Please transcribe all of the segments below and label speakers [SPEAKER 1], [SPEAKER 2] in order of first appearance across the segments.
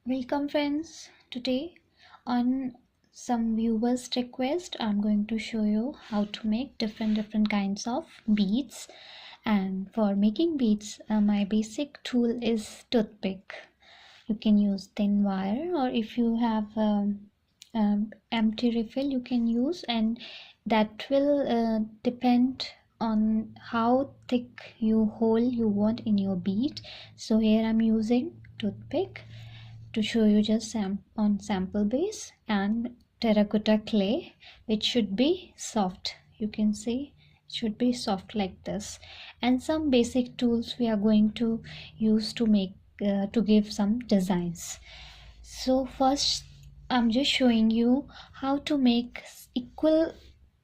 [SPEAKER 1] Welcome friends. Today on some viewers request I'm going to show you how to make different kinds of beads, and for making beads my basic tool is toothpick. You can use thin wire, or if you have empty refill you can use, and that will depend on how thick hole you want in your bead. So here I'm using toothpick to show you just on sample base, and terracotta clay, which should be soft. You can see it should be soft like this, and some basic tools we are going to use to make to give some designs. So first I'm just showing you how to make equal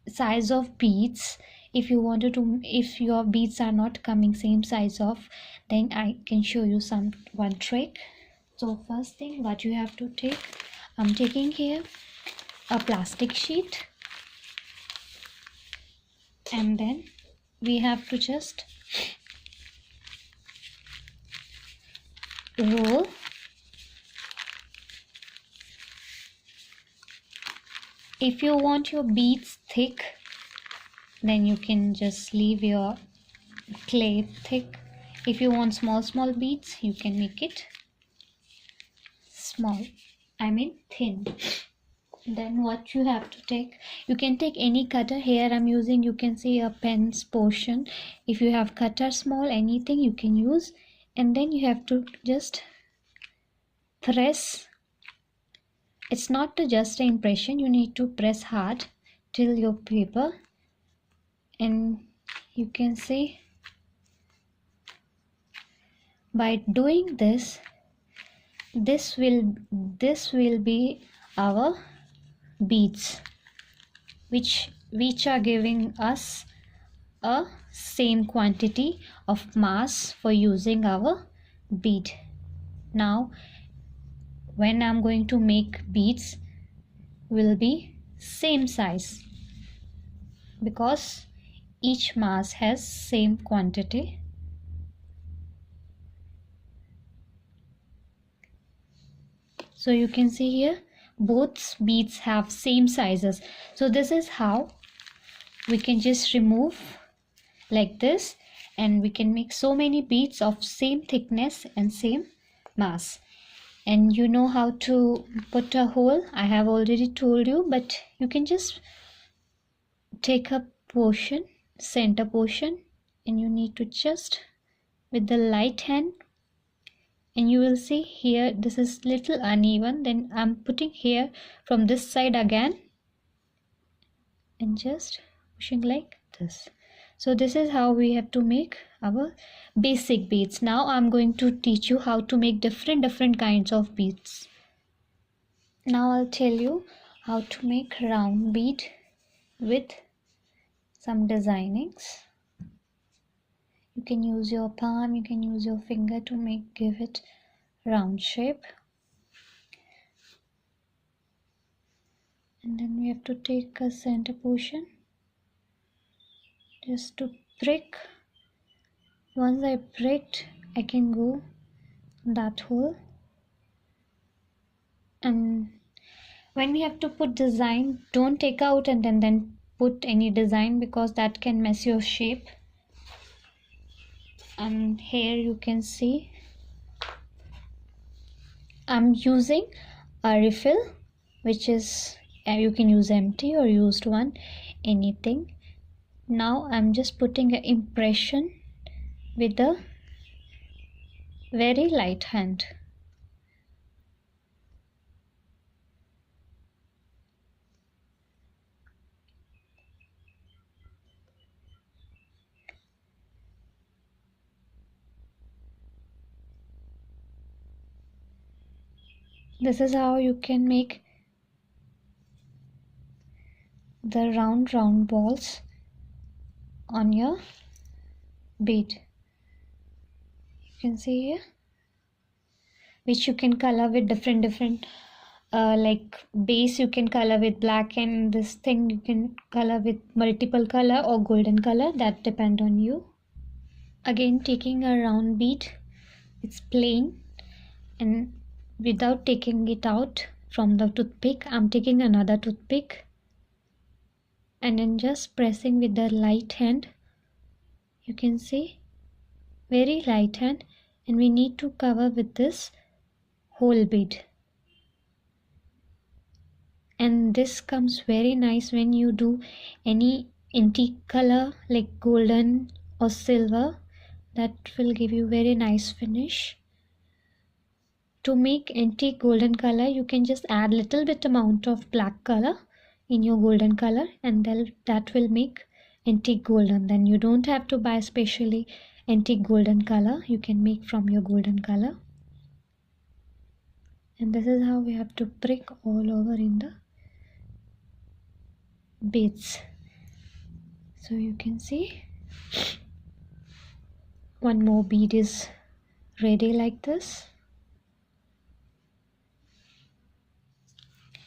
[SPEAKER 1] size of beads. If you wanted to, if your beads are not coming same size of, then I can show you one trick. So first thing what you have to take, I'm taking here a plastic sheet, and then we have to just roll if you want your beads thick, then you can just leave your clay thick. If you want small beads, you can make it small, thin. Then what you have to take, you can take any cutter. Here I'm using, you can see a pen's portion. If you have cutter small, anything you can use, and then you have to just press. It's not to just an impression, you need to press hard till your paper, and you can see by doing this, this will be our beads, which are giving us a same quantity of mass for using our bead. Now when I'm going to make beads will be same size, because each mass has same quantity. So you can see here both beads have same sizes. So this is how we can just remove like this, and we can make so many beads of same thickness and same mass. And you know how to put a hole, I have already told you, but you can just take a portion, center portion, and you need to just with the light hand, and you will see here this is little uneven, then I'm putting here from this side again and just pushing like this. So this is how we have to make our basic beads. Now I'm going to teach you how to make different kinds of beads. Now I'll tell you how to make round bead with some designings. You can use your palm, you can use your finger to give it round shape. And then we have to take a center portion just to prick. Once I pricked, I can go that hole. And when we have to put design, don't take out and then put any design, because that can mess your shape. And here you can see I'm using a refill, which is you can use empty or used one, anything. Now I'm just putting an impression with a very light hand. This is how you can make the round balls on your bead. You can see here, which you can color with different like base you can color with black, and this thing you can color with multiple color or golden color, that depend on you. Again, taking a round bead, it's plain, and without taking it out from the toothpick, I'm taking another toothpick and then just pressing with the light hand. You can see, very light hand, and we need to cover with this whole bead. And this comes very nice when you do any antique color like golden or silver. That will give you very nice finish. To make antique golden color, you can just add little bit amount of black color in your golden color, and then that will make antique golden. Then you don't have to buy specially antique golden color, you can make from your golden color. And this is how we have to prick all over in the beads. So you can see one more bead is ready like this.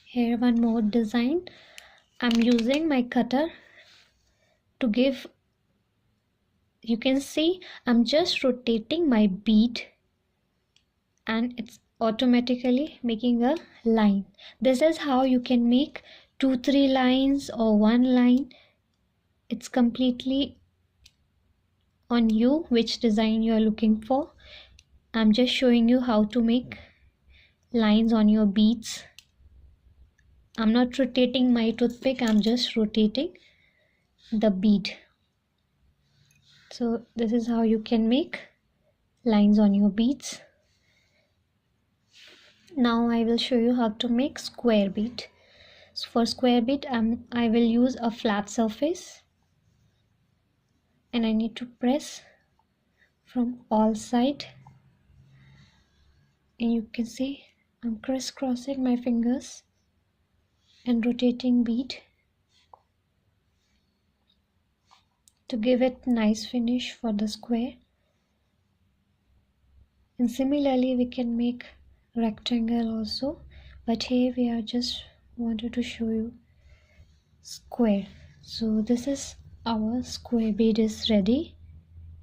[SPEAKER 1] Here one more design. I'm using my cutter to give, you can see I'm just rotating my bead and it's automatically making a line. This is how you can make 2-3 lines or 1 line. It's completely on you which design you are looking for. I'm just showing you how to make lines on your beads. I'm not rotating my toothpick, I'm just rotating the bead. So this is how you can make lines on your beads. Now I will show you how to make square bead. So for square bead, I will use a flat surface and I need to press from all sides, and you can see I'm crisscrossing my fingers and rotating bead to give it nice finish for the square. And similarly we can make rectangle also, but here we are just wanted to show you square. So this is our square bead is ready,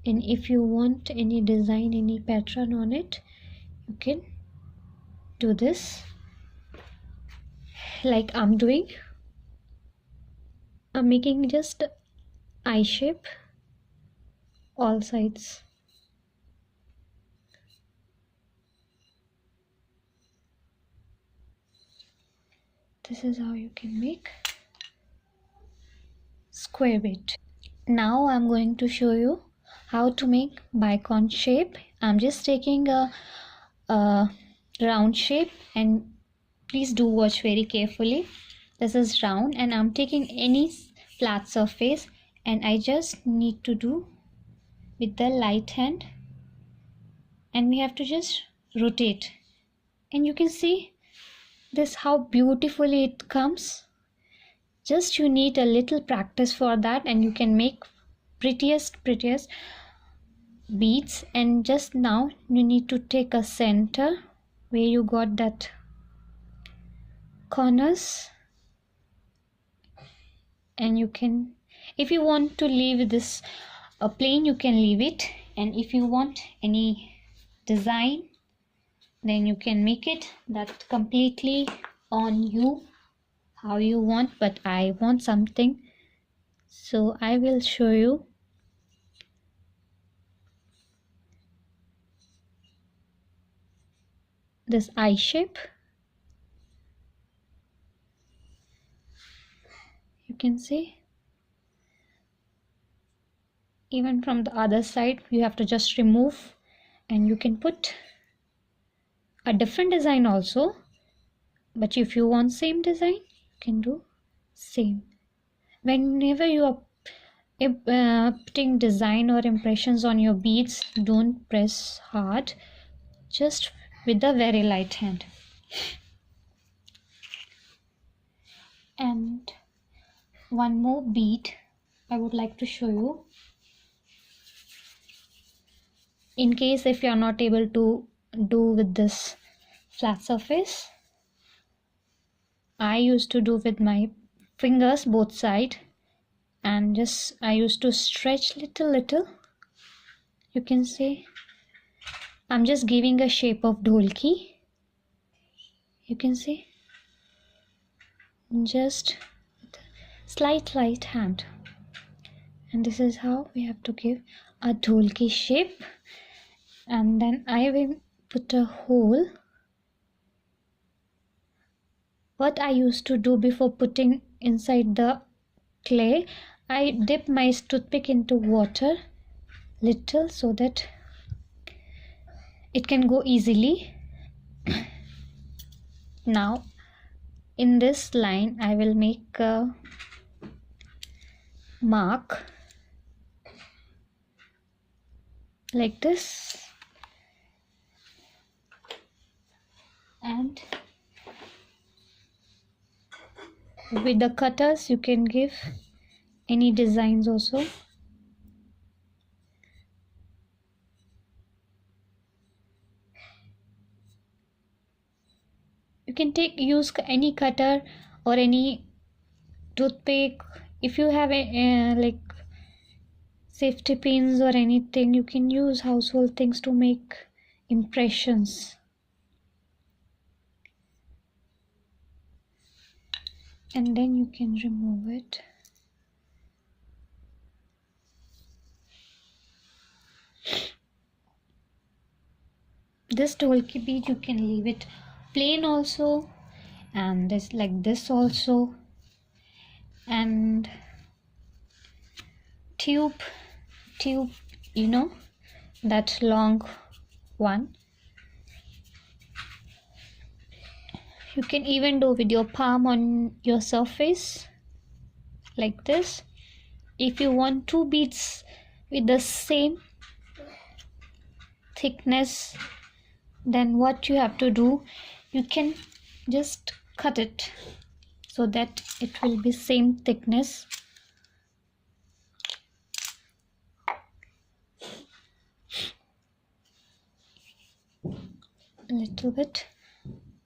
[SPEAKER 1] and if you want any design, any pattern on it, you can do this like I'm doing. I'm making just eye shape all sides. This is how you can make square bead. Now I'm going to show you how to make bicone shape. I'm just taking a round shape, and please do watch very carefully. This is round and I'm taking any flat surface, and I just need to do with the light hand, and we have to just rotate, and you can see this how beautifully it comes. Just you need a little practice for that, and you can make prettiest beads. And just now you need to take a center where you got that corners, and you can, if you want to leave this plain, you can leave it, and if you want any design, then you can make it. That completely on you how you want, but I want something, so I will show you. This eye shape, you can see even from the other side you have to just remove, and you can put a different design also, but if you want same design, you can do same. Whenever you are putting design or impressions on your beads, don't press hard, just with a very light hand. And one more bead I would like to show you, in case if you are not able to do with this flat surface. I used to do with my fingers both side, and just I used to stretch little. You can see I'm just giving a shape of dholki, You can see, just slight right hand, and this is how we have to give a dholki shape. And then I will put a hole. What I used to do before putting inside the clay, I dip my toothpick into water little so that it can go easily. Now in this line I will make a mark like this, and with the cutters you can give any designs also. You can use any cutter or any toothpick. If you have a like safety pins or anything, you can use household things to make impressions. And then you can remove it. This dholki bead you can leave it plain also, and this like this also, and tube, you know, that long one. You can even do with your palm on your surface like this. If you want two beads with the same thickness, then what you have to do, you can just cut it so that it will be same thickness. A little bit.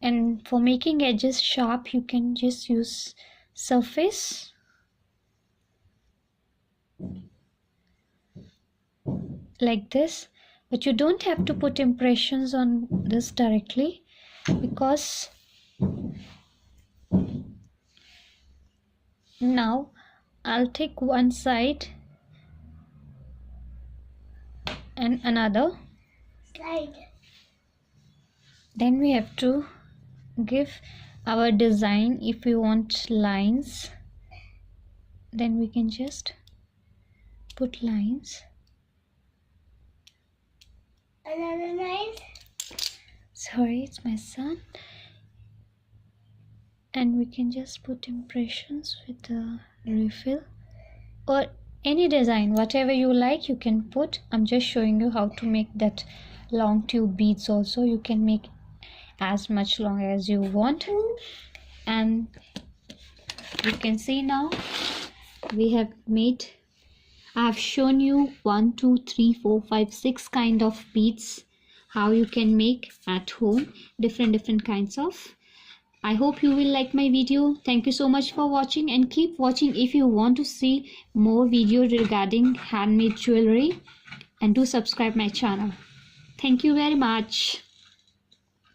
[SPEAKER 1] And for making edges sharp, you can just use surface like this, but you don't have to put impressions on this directly, because now I'll take one side and another side. Then we have to give our design. If we want lines, then we can just put lines. Another line. Sorry, it's my son. And we can just put impressions with the refill, or any design, whatever you like you can put. I'm just showing you how to make that long tube beads also. You can make as much long as you want. And you can see now we have made, I have shown you 1 2 3 4 5 6 kind of beads, how you can make at home different kinds of. I hope you will like my video. Thank you so much for watching, and keep watching if you want to see more videos regarding handmade jewelry, and do subscribe my channel. Thank you very much.